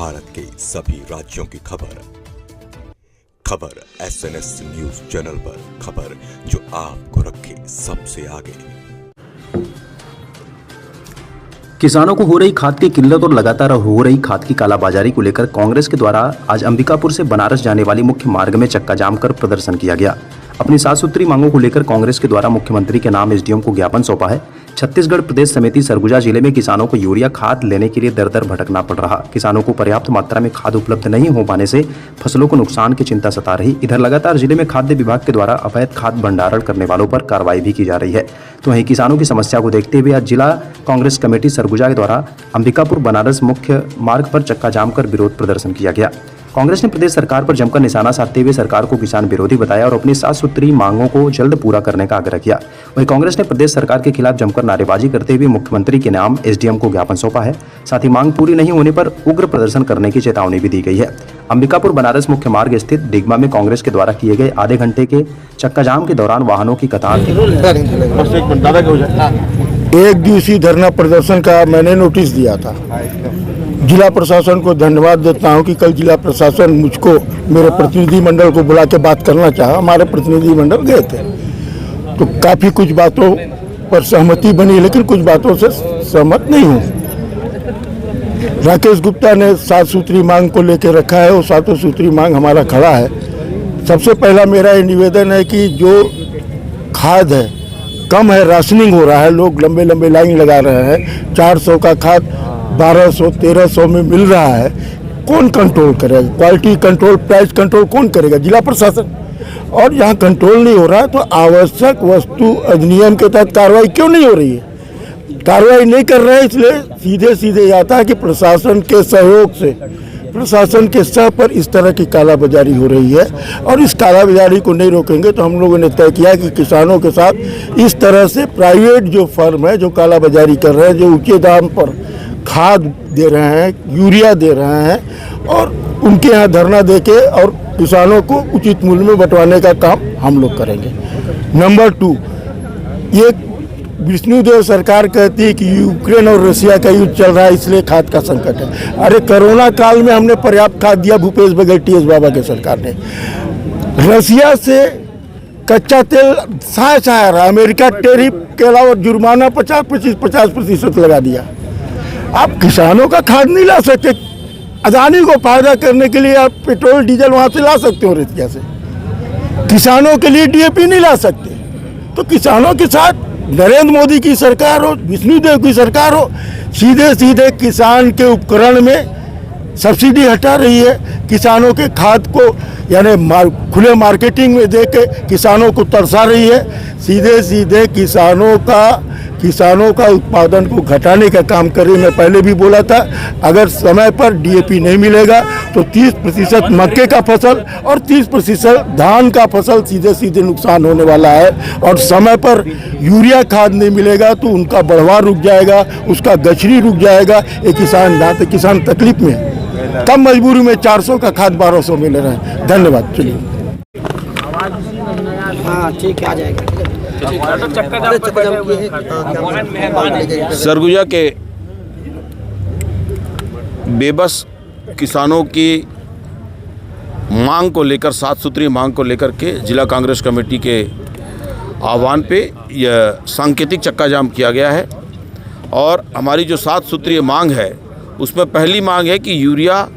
भारत के सभी राज्यों की खबर SNS न्यूज चैनल पर, खबर जो आपको रखे सबसे आगे। किसानों को हो रही खाद की किल्लत और लगातार हो रही खाद की कालाबाजारी को लेकर कांग्रेस के द्वारा आज अंबिकापुर से बनारस जाने वाली मुख्य मार्ग में चक्का जाम कर प्रदर्शन किया गया। अपनी 7 सूत्री मांगों को लेकर कांग्रेस के द्वारा मुख्यमंत्री के नाम एसडीएम को ज्ञापन सौंपा है। छत्तीसगढ़ प्रदेश समिति सरगुजा जिले में किसानों को यूरिया खाद लेने के लिए दर दर भटकना पड़ रहा। किसानों को पर्याप्त मात्रा में खाद उपलब्ध नहीं हो पाने से फसलों को नुकसान की चिंता सता रही। इधर लगातार जिले में खाद्य विभाग के द्वारा अवैध खाद भंडारण करने वालों पर कार्रवाई भी की जा रही है। तो वहीं किसानों की समस्या को देखते हुए आज जिला कांग्रेस कमेटी सरगुजा के द्वारा अंबिकापुर बनारस मुख्य मार्ग पर चक्का जाम कर विरोध प्रदर्शन किया गया। कांग्रेस ने प्रदेश सरकार पर जमकर निशाना साधते हुए सरकार को किसान विरोधी बताया और अपनी 7 सूत्री मांगों को जल्द पूरा करने का आग्रह किया। वहीं कांग्रेस ने प्रदेश सरकार के खिलाफ जमकर नारेबाजी करते हुए मुख्यमंत्री के नाम एसडीएम को ज्ञापन सौंपा है। साथ ही मांग पूरी नहीं होने पर उग्र प्रदर्शन करने की चेतावनी भी दी गई है। अंबिकापुर बनारस मुख्य मार्ग स्थित डिगमा में कांग्रेस के द्वारा किए गए आधे घंटे के चक्का जाम के दौरान वाहनों की कतार थी। 1 दिवसीय धरना प्रदर्शन का मैंने नोटिस दिया था। जिला प्रशासन को धन्यवाद देता हूं कि कल जिला प्रशासन मुझको मेरे प्रतिनिधि मंडल को बुला के बात करना चाहा। हमारे प्रतिनिधि मंडल गए थे तो काफ़ी कुछ बातों पर सहमति बनी, लेकिन कुछ बातों से सहमत नहीं हूं। राकेश गुप्ता ने 7 सूत्री मांग को लेकर रखा है और 7 सूत्री मांग हमारा खड़ा है। सबसे पहला मेरा ये निवेदन है कि जो खाद है कम है, राशनिंग हो रहा है, लोग लंबे लंबे लाइन लगा रहे हैं। 400 का खाद 1200-1300 में मिल रहा है। कौन कंट्रोल करेगा? क्वालिटी कंट्रोल, प्राइस कंट्रोल कौन करेगा? जिला प्रशासन। और यहाँ कंट्रोल नहीं हो रहा है तो आवश्यक वस्तु अधिनियम के तहत कार्रवाई क्यों नहीं हो रही है? कार्रवाई नहीं कर रहे हैं, इसलिए सीधे सीधे आता है कि प्रशासन के सहयोग से, प्रशासन के स्तर पर इस तरह की कालाबाजारी हो रही है। और इस कालाबाजारी को नहीं रोकेंगे तो हम लोगों ने तय किया कि किसानों के साथ इस तरह से प्राइवेट जो फर्म है जो कालाबाजारी कर रहे हैं, जो ऊंचे दाम पर खाद दे रहे हैं, यूरिया दे रहे हैं, और उनके यहाँ धरना देके और किसानों को उचित मूल्य में बंटवाने का काम हम लोग करेंगे। नंबर 2, ये विष्णुदेव सरकार कहती है कि यूक्रेन और रशिया का युद्ध चल रहा है इसलिए खाद का संकट है। अरे कोरोना काल में हमने पर्याप्त खाद दिया भूपेश बघेल टीएस बाबा के सरकार ने। रशिया से कच्चा तेल साय आ रहा है, अमेरिका टैरिफ के अलावा जुर्माना 50% लगा दिया। आप किसानों का खाद नहीं ला सकते। अदानी को फायदा करने के लिए आप पेट्रोल डीजल वहाँ से ला सकते हो रेतिया से, किसानों के लिए डीएपी नहीं ला सकते। तो किसानों के साथ नरेंद्र मोदी की सरकार हो, विष्णुदेव की सरकार हो, सीधे सीधे किसान के उपकरण में सब्सिडी हटा रही है। किसानों के खाद को यानी खुले मार्केटिंग में दे के किसानों को तरसा रही है। सीधे सीधे किसानों का उत्पादन को घटाने का काम कर रही है। मैं पहले भी बोला था, अगर समय पर डीएपी नहीं मिलेगा तो 30% मक्के का फसल और 30% धान का फसल सीधे सीधे नुकसान होने वाला है। और समय पर यूरिया खाद नहीं मिलेगा तो उनका बढ़वार रुक जाएगा, उसका गछरी रुक जाएगा। ये किसान तकलीफ में है। कम मजबूरी में 400 का खाद 1200 मिल रहा है। धन्यवाद। चलिए हाँ ठीक है, आ जाएगा। सरगुजा के बेबस किसानों की मांग को लेकर, 7 सूत्री मांग को लेकर के जिला कांग्रेस कमेटी के आह्वान पे यह सांकेतिक चक्का जाम किया गया है। और हमारी जो 7 सूत्री मांग है उसमें पहली मांग है कि यूरिया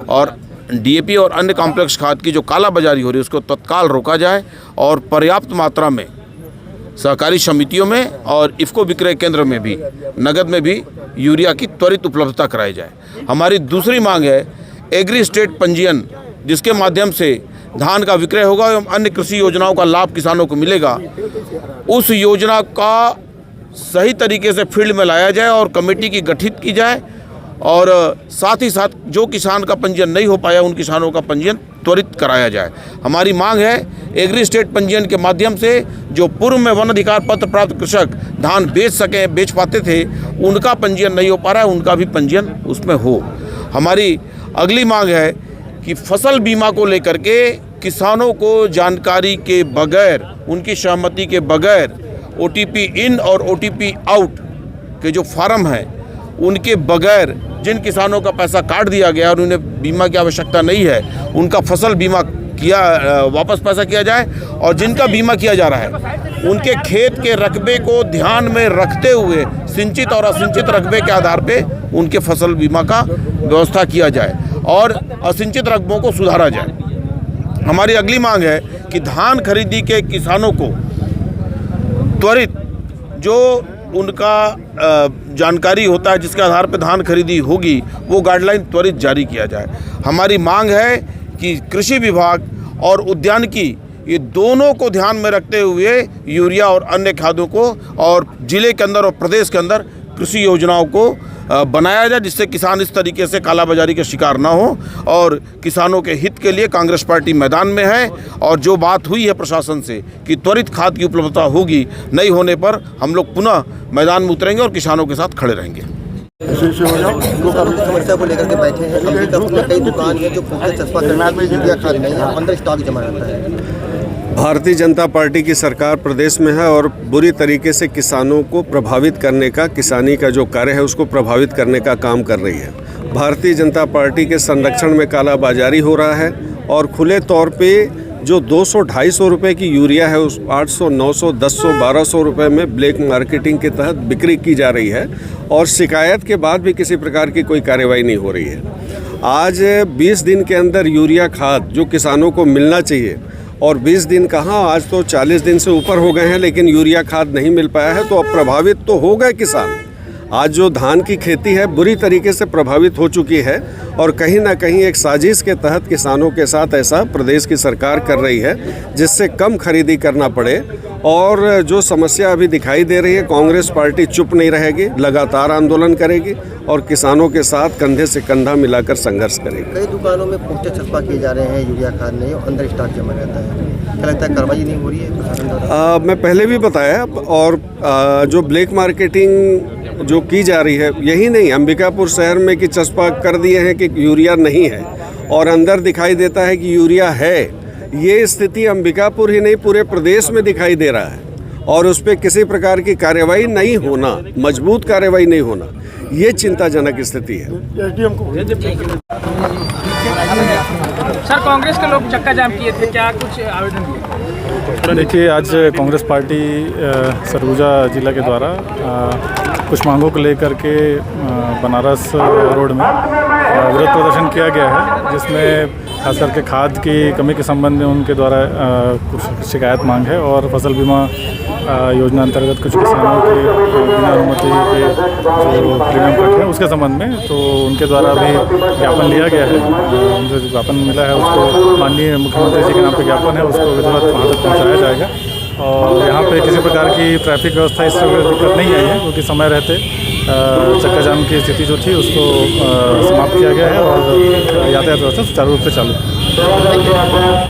और डीएपी और अन्य कॉम्प्लेक्स खाद की जो कालाबाजारी हो रही है उसको तत्काल रोका जाए और पर्याप्त मात्रा में सहकारी समितियों में और इफ़को विक्रय केंद्र में भी, नगद में भी यूरिया की त्वरित उपलब्धता कराई जाए। हमारी दूसरी मांग है एग्री स्टेट पंजीयन, जिसके माध्यम से धान का विक्रय होगा एवं अन्य कृषि योजनाओं का लाभ किसानों को मिलेगा। उस योजना का सही तरीके से फील्ड में लाया जाए और कमेटी की गठित की जाए। और साथ ही साथ जो किसान का पंजीयन नहीं हो पाया उन किसानों का पंजीयन त्वरित कराया जाए। हमारी मांग है एग्री स्टेट पंजीयन के माध्यम से जो पूर्व में वन अधिकार पत्र प्राप्त कृषक धान बेच पाते थे, उनका पंजीयन नहीं हो पा रहा है, उनका भी पंजीयन उसमें हो। हमारी अगली मांग है कि फसल बीमा को लेकर के किसानों को जानकारी के बगैर, उनकी सहमति के बगैर OTP इन और OTP आउट के जो फार्म हैं उनके बगैर जिन किसानों का पैसा काट दिया गया और उन्हें बीमा की आवश्यकता नहीं है, उनका फसल बीमा वापस पैसा किया जाए, और जिनका बीमा किया जा रहा है उनके खेत के रकबे को ध्यान में रखते हुए सिंचित और असिंचित रकबे के आधार पे उनके फसल बीमा का व्यवस्था किया जाए और असिंचित रकबों को सुधारा जाए। हमारी अगली मांग है कि धान खरीदी के किसानों को त्वरित जो उनका जानकारी होता है जिसके आधार पर धान खरीदी होगी, वो गाइडलाइन त्वरित जारी किया जाए। हमारी मांग है कि कृषि विभाग और उद्यानिकी ये दोनों को ध्यान में रखते हुए यूरिया और अन्य खादों को और जिले के अंदर और प्रदेश के अंदर कृषि योजनाओं को बनाया जाए, जिससे किसान इस तरीके से कालाबाजारी के शिकार ना हो। और किसानों के हित के लिए कांग्रेस पार्टी मैदान में है, और जो बात हुई है प्रशासन से कि त्वरित खाद की उपलब्धता होगी, नहीं होने पर हम लोग पुनः मैदान में उतरेंगे और किसानों के साथ खड़े रहेंगे। किसानों की समस्या को लेकर के बैठे हैं। अंबिकापुर में कई दुकान है जो पुख्ता चस्पा करने की यूरिया खाद नहीं है, अंदर स्टॉक जमा रहता है। भारतीय जनता पार्टी की सरकार प्रदेश में है और बुरी तरीके से किसानों को प्रभावित करने का, किसानी का जो कार्य है उसको प्रभावित करने का काम कर रही है। भारतीय जनता पार्टी के संरक्षण में कालाबाजारी हो रहा है और खुले तौर पे जो 200-250 रुपये की यूरिया है उस 800, 900, 1000, 1200 रुपये में ब्लैक मार्केटिंग के तहत बिक्री की जा रही है और शिकायत के बाद भी किसी प्रकार की कोई कार्रवाई नहीं हो रही है। आज 20 दिन के अंदर यूरिया खाद जो किसानों को मिलना चाहिए, और 20 दिन कहाँ, आज तो 40 दिन से ऊपर हो गए हैं, लेकिन यूरिया खाद नहीं मिल पाया है। तो अब प्रभावित तो हो गए किसान। आज जो धान की खेती है बुरी तरीके से प्रभावित हो चुकी है और कहीं ना कहीं एक साजिश के तहत किसानों के साथ ऐसा प्रदेश की सरकार कर रही है जिससे कम खरीदी करना पड़े। और जो समस्या अभी दिखाई दे रही है, कांग्रेस पार्टी चुप नहीं रहेगी, लगातार आंदोलन करेगी और किसानों के साथ कंधे से कंधा मिलाकर संघर्ष करेगी। कई दुकानों में पुख्ता चस्पा किए जा रहे हैं, यूरिया खाद नहीं और अंदर स्टॉक जमा रहता है। क्या लगता है कार्रवाई नहीं हो रही है प्रशासन द्वारा? मैं पहले भी बताया, और जो ब्लैक मार्केटिंग जो की जा रही है, यही नहीं, अंबिकापुर शहर में कि चस्पा कर दिए हैं कि यूरिया नहीं है और अंदर दिखाई देता है कि यूरिया है। ये स्थिति अंबिकापुर ही नहीं पूरे प्रदेश में दिखाई दे रहा है और उस पर किसी प्रकार की कार्रवाई नहीं होना, मजबूत कार्रवाई नहीं होना, ये चिंताजनक स्थिति है। सर, कांग्रेस के लोग चक्का जाम किए थे, क्या कुछ आवेदन दिए? देखिए, आज कांग्रेस पार्टी सरगुजा जिला के द्वारा कुछ मांगों को लेकर के बनारस रोड में विरोध प्रदर्शन किया गया है, जिसमें खास करके खाद की कमी के संबंध में उनके द्वारा कुछ शिकायत मांग है और फसल बीमा योजना अंतर्गत कुछ किसानों के बिना अनुमति के जो प्रीमियम कट है उसके संबंध में, तो उनके द्वारा भी ज्ञापन लिया गया है। जो ज्ञापन मिला है उसको माननीय मुख्यमंत्री जी के नाम पे ज्ञापन है, उसको विधिवत वहाँ तक पहुँचाया जाएगा। और यहाँ पे किसी प्रकार की ट्रैफिक व्यवस्था इस तरह दिक्कत नहीं आई है, क्योंकि समय रहते चक्का जाम की स्थिति जो थी उसको समाप्त किया गया है और यातायात व्यवस्था सुचारू रूप से चालू है।